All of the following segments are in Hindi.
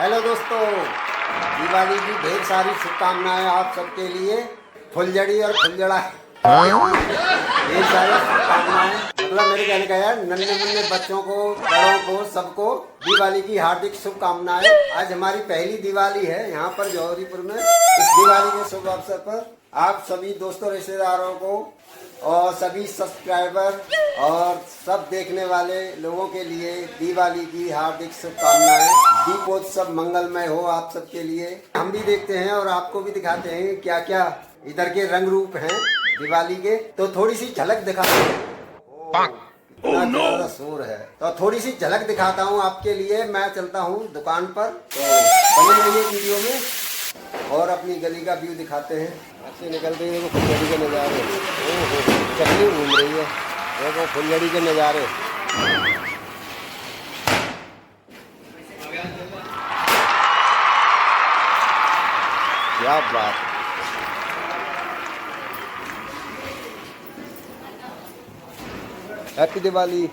हेलो दोस्तों, दिवाली की ढेर सारी शुभकामनाएं आप सबके लिए। फुलझड़ी और फुलझड़ा ढेर सारी शुभकामनाएं। मतलब मेरे कहने का यार, नन्हे मुन्ने बच्चों को, बड़ों को, सबको दिवाली की हार्दिक शुभकामनाएं। आज हमारी पहली दिवाली है यहाँ पर जौहरीपुर में। इस दिवाली के शुभ अवसर पर आप सभी दोस्तों, रिश्तेदारों को और सभी सब्सक्राइबर और सब देखने वाले लोगों के लिए दिवाली की हार्दिक शुभकामनाएं। दीपोत्सव मंगलमय हो आप सबके लिए। हम भी देखते हैं और आपको भी दिखाते हैं क्या क्या इधर के रंग रूप हैं दिवाली के। तो थोड़ी सी झलक दिखाते हैं। कितना ज्यादा शोर है, तो थोड़ी सी झलक दिखाता हूँ आपके लिए। मैं चलता हूँ दुकान पर, तो बने रहिए वीडियो में और अपनी गली का व्यू दिखाते हैं। ऐसे निकल रही है, देखो फुलझड़ी के नज़ारे। ओहो, चकली घूम रही है, देखो फुलझड़ी के नज़ारे। क्या बात। हैप्पी दिवाली।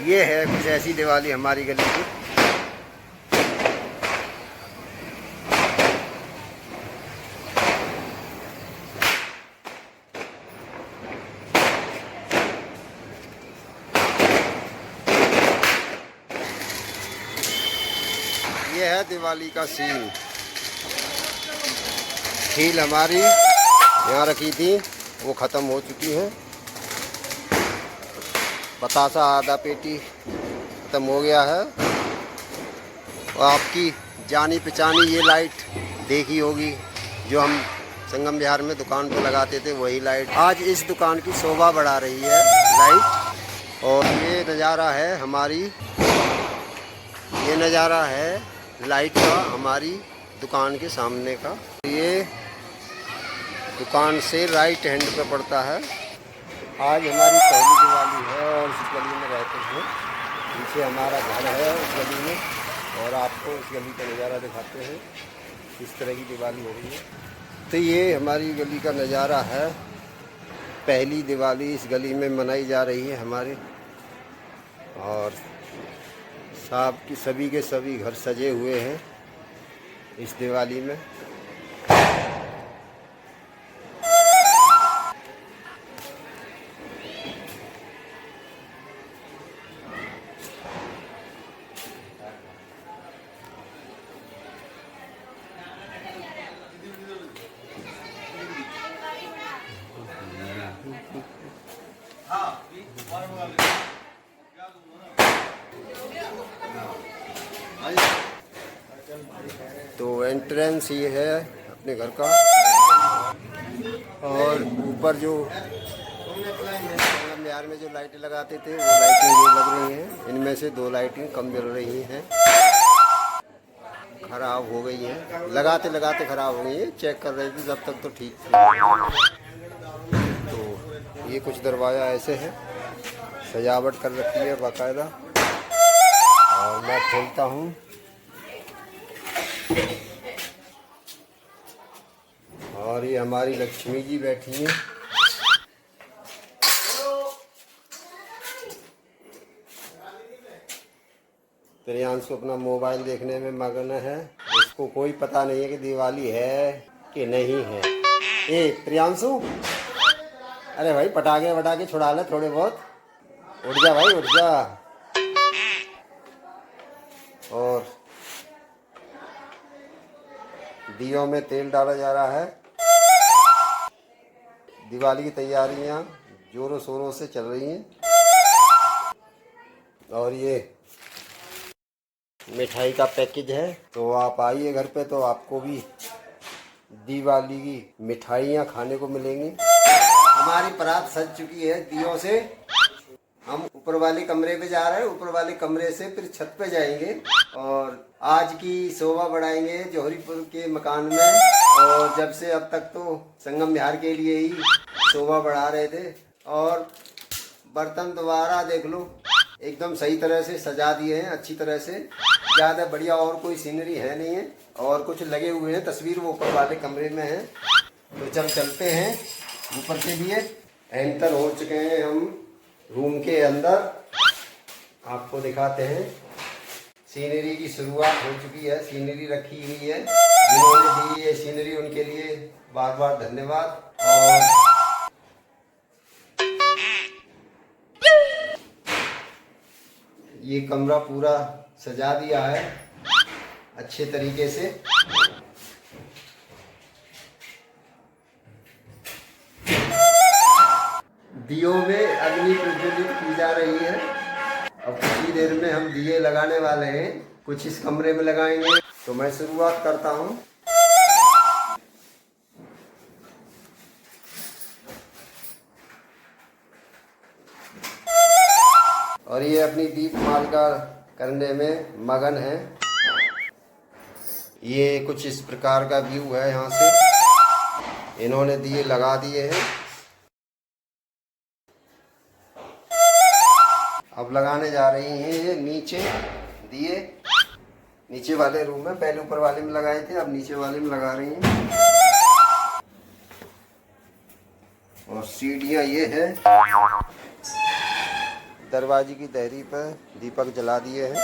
ये है कुछ ऐसी दिवाली हमारी गली की। ये है दिवाली का सीन। खील हमारी यहाँ रखी थी, वो ख़त्म हो चुकी है। बतासा आधा पेटी ख़त्म हो गया है। और आपकी जानी पहचानी ये लाइट देखी होगी, जो हम संगम विहार में दुकान पर लगाते थे, वही लाइट आज इस दुकान की शोभा बढ़ा रही है लाइट। और ये नज़ारा है हमारी, ये नज़ारा है लाइट का हमारी दुकान के सामने का। ये दुकान से राइट हैंड पे पड़ता है। आज हमारी पहली दिवाली है और इस गली में रहते हैं। पीछे हमारा घर है उस गली में, और आपको उस गली का नज़ारा दिखाते हैं किस तरह की दिवाली हो रही है। तो ये हमारी गली का नज़ारा है। पहली दिवाली इस गली में मनाई जा रही है हमारे, और साहब की सभी के सभी घर सजे हुए हैं इस दिवाली में। तो एंट्रेंस ये है अपने घर का, और ऊपर जो बिहार में जो लाइटें लगाते थे वो लाइटें ये लग रही हैं। इनमें से 2 लाइटें कम जल रही हैं, ख़राब हो गई हैं, लगाते लगाते ख़राब हो गई हैं। चेक कर रहे थे जब तक तो ठीक थी। तो ये कुछ दरवाज़ा ऐसे है, सजावट कर रखी है बाकायदा। और मैं खोलता हूँ, और ये हमारी लक्ष्मी जी बैठी हैं। प्रियांशु अपना मोबाइल देखने में मगन है। इसको कोई पता नहीं है कि दिवाली है कि नहीं है। ए प्रियांशु, अरे भाई पटाखे वटाखे छुड़ा ले थोड़े बहुत। उठ जा भाई, उठ जा। और दियों में तेल डाला जा रहा है। दिवाली की तैयारियां जोरों शोरों से चल रही हैं। और ये मिठाई का पैकेज है, तो आप आइए घर पे तो आपको भी दिवाली की मिठाइयाँ खाने को मिलेंगी। हमारी परात सज चुकी है दियों से। हम ऊपर वाले कमरे पे जा रहे हैं, ऊपर वाले कमरे से फिर छत पे जाएंगे और आज की शोभा बढ़ाएंगे जौहरीपुर के मकान में। और जब से अब तक तो संगम विहार के लिए ही शोभा बढ़ा रहे थे। और बर्तन दोबारा देख लो, एकदम सही तरह से सजा दिए हैं, अच्छी तरह से। ज़्यादा बढ़िया और कोई सीनरी है नहीं है। और कुछ लगे हुए हैं तस्वीर, वो ऊपर वाले कमरे में है। तो चलते हैं ऊपर के लिए। एंटर हो चुके हैं हम रूम के अंदर। आपको दिखाते हैं। सीनरी की शुरुआत हो चुकी है, सीनरी रखी हुई है। जिन्होंने दी ये सीनरी उनके लिए बार बार धन्यवाद। और ये कमरा पूरा सजा दिया है अच्छे तरीके से। दियों में अग्नि प्रज्वलित की जा रही है। अब कुछ ही देर में हम दिए लगाने वाले हैं, कुछ इस कमरे में लगाएंगे। तो मैं शुरुआत करता हूँ। और ये अपनी दीप मालिका करने में मगन है। ये कुछ इस प्रकार का व्यू है। यहाँ से इन्होंने दिए लगा दिए हैं। अब लगाने जा रही हैं ये नीचे दिए। नीचे वाले रूम में, पहले ऊपर वाले में लगाए थे, अब नीचे वाले में लगा रही हैं। और सीढ़ियाँ ये है। दरवाजे की दहरी पर दीपक जला दिए हैं।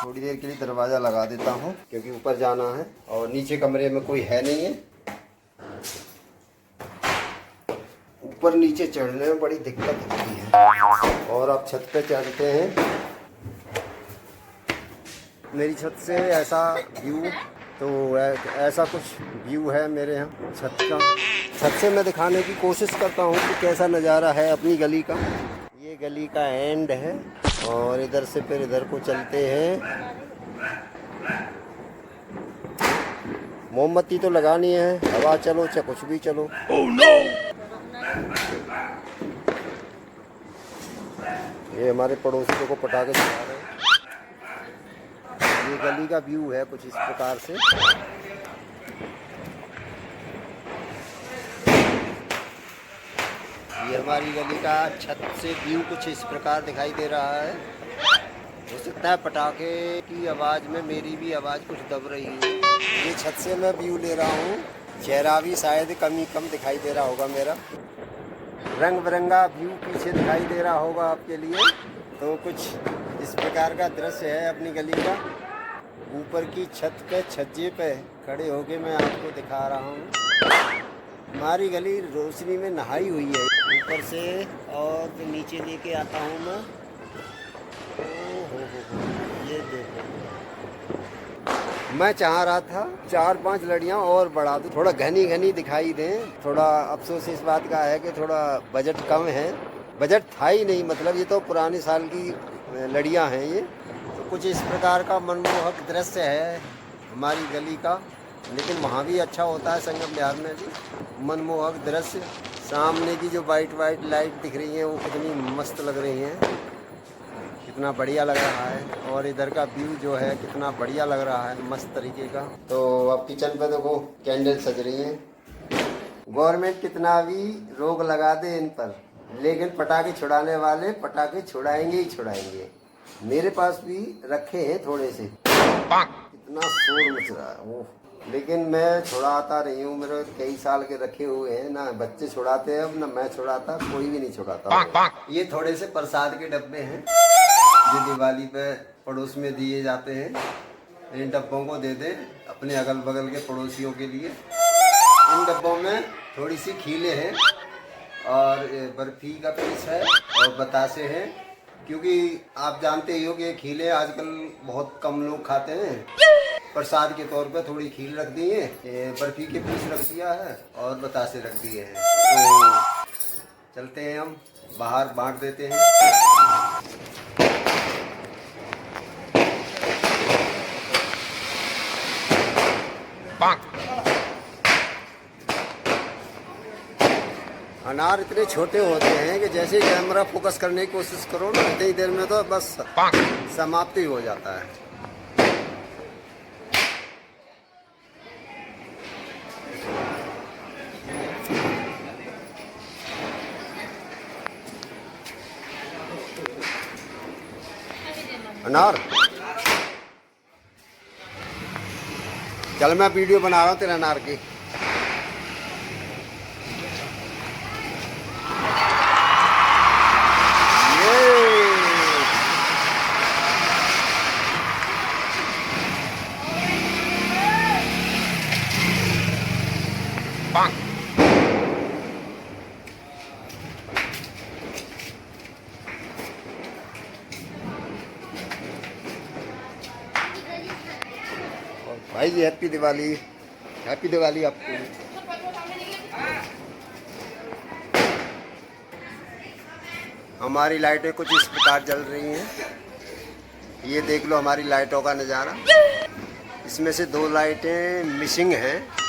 थोड़ी देर के लिए दरवाज़ा लगा देता हूँ क्योंकि ऊपर जाना है और नीचे कमरे में कोई है नहीं है। ऊपर नीचे चढ़ने में बड़ी दिक्कत होती है। और अब छत पे चढ़ते हैं। मेरी छत से ऐसा व्यू, तो ऐसा कुछ व्यू है मेरे यहाँ छत का। छत से मैं दिखाने की कोशिश करता हूँ कि कैसा नज़ारा है अपनी गली का। ये गली का एंड है और इधर से फिर इधर को चलते हैं। मोमबत्ती तो लगानी है, हवा चलो चाहे कुछ भी चलो। oh, no! ये हमारे पड़ोसियों को पटाखे चला रहे हैं। ये गली का व्यू है कुछ इस प्रकार से। ये हमारी गली का छत से व्यू कुछ इस प्रकार दिखाई दे रहा है। हो सकता है पटाखे की आवाज़ में मेरी भी आवाज़ कुछ दब रही है। ये छत से मैं व्यू ले रहा हूँ। चेहरा भी शायद कम दिखाई दे रहा होगा मेरा। रंग बिरंगा व्यू पीछे दिखाई दे रहा होगा आपके लिए। तो कुछ इस प्रकार का दृश्य है अपनी गली का। ऊपर की छत पे छज्जे पे खड़े होके मैं आपको दिखा रहा हूँ। हमारी गली रोशनी में नहाई हुई है ऊपर से। और फिर नीचे लेके आता हूँ मैं। हो ये देखो, मैं चाह रहा था 4-5 लड़ियाँ और बढ़ा दूँ, थोड़ा घनी घनी दिखाई दें। थोड़ा अफसोस इस बात का है कि थोड़ा बजट कम है। बजट था ही नहीं, मतलब ये तो पुराने साल की लड़ियाँ हैं ये। तो कुछ इस प्रकार का मनमोहक दृश्य है हमारी गली का। लेकिन वहाँ भी अच्छा होता है, संगम बिहार में भी मनमोहक दृश्य। सामने की जो वाइट लाइट दिख रही हैं वो कितनी मस्त लग रही हैं, कितना बढ़िया लग रहा है। और इधर का व्यू जो है कितना बढ़िया लग रहा है, मस्त तरीके का। तो अब किचन पे देखो कैंडल सज रही हैं। गवर्नमेंट कितना भी रोक लगा दे इन पर, लेकिन पटाखे छुड़ाने वाले पटाखे छुड़ाएंगे ही छुड़ाएंगे। मेरे पास भी रखे हैं थोड़े से। कितना शोर मच रहा है वो, लेकिन मैं छुड़ाता नहीं हूँ। मेरे कई साल के रखे हुए हैं, ना बच्चे छुड़ाते हैं अब, ना मैं छुड़ाता, कोई भी नहीं छुड़ाता। ये थोड़े से प्रसाद के डब्बे हैं जो दिवाली पे पड़ोस में दिए जाते हैं। इन डब्बों को दे दें अपने अगल बगल के पड़ोसियों के लिए। इन डब्बों में थोड़ी सी खीले हैं और बर्फी का पीस है और बतासे हैं, क्योंकि आप जानते ही हो कि खीले आजकल बहुत कम लोग खाते हैं। प्रसाद के तौर पे थोड़ी खील रख दी है, बर्फी के पीस रख दिया है और बतासे रख दिए हैं। तो चलते हैं हम बाहर बांट देते हैं। अनार इतने छोटे होते हैं कि जैसे ही कैमरा फोकस करने की कोशिश करो ना, इतनी देर में तो बस समाप्ति हो जाता है। अनार, चल मैं वीडियो बना रहा हूँ तेरे अनार की। और भाई जी हैप्पी दिवाली आपको। हमारी लाइटें कुछ इस प्रकार जल रही हैं, ये देख लो हमारी लाइटों का नज़ारा। इसमें से 2 लाइटें मिसिंग हैं,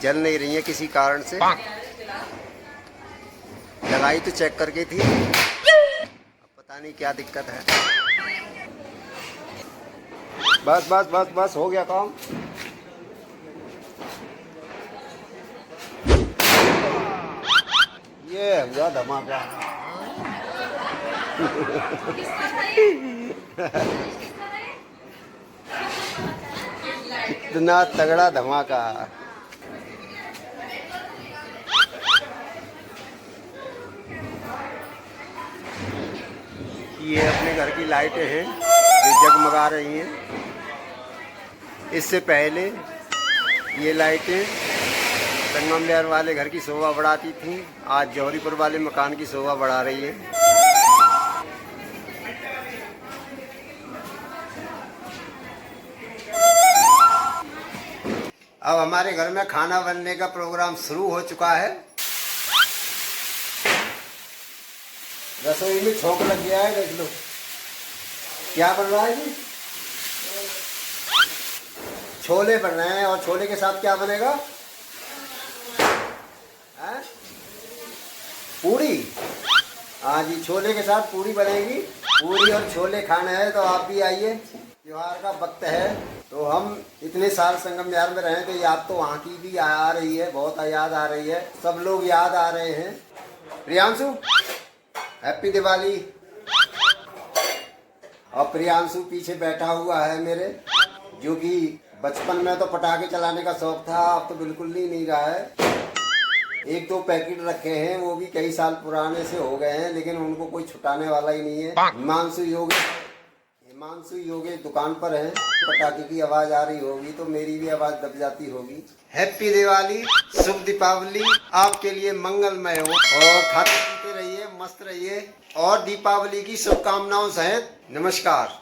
जल नहीं रही हैं किसी कारण से। लगाई तो चेक करके थी, अब पता नहीं क्या दिक्कत है। बस बस बस बस हो गया काम। ये हुआ धमाका। कितना तगड़ा धमाका। ये अपने घर की लाइटें हैं जो जगमगा रही हैं। इससे पहले ये लाइटें संगम विहार वाले घर की शोभा बढ़ाती थीं, आज जौहरीपुर वाले मकान की शोभा बढ़ा रही है। अब हमारे घर में खाना बनने का प्रोग्राम शुरू हो चुका है। रसोई में छोंक लग गया है, देख लो क्या बन रहा है जी। छोले बन रहे हैं, और छोले के साथ क्या बनेगा? है? पूड़ी। हाँ जी, छोले के साथ पूड़ी बनेगी। पूड़ी और छोले खाने हैं तो आप भी आइए, त्योहार का वक्त है। तो हम इतने साल संगम विहार में रहे तो याद तो वहाँ की भी आ रही है, बहुत याद आ रही है, सब लोग याद आ रहे हैं। प्रियांशु हैप्पी दिवाली। और प्रियांशु पीछे बैठा हुआ है मेरे, जो कि बचपन में तो पटाखे चलाने का शौक था, अब तो बिल्कुल नहीं रहा है। 1-2 पैकेट रखे हैं, वो भी कई साल पुराने से हो गए हैं, लेकिन उनको कोई छुटाने वाला ही नहीं है। हिमांशु योगेश दुकान पर है, पटाखे की आवाज आ रही होगी तो मेरी भी आवाज दब जाती होगी। हैप्पी दिवाली, शुभ दीपावली आपके लिए मंगलमय हो, और खाते पीते रहिए, मस्त रहिए, और दीपावली की शुभकामनाओं सहित नमस्कार।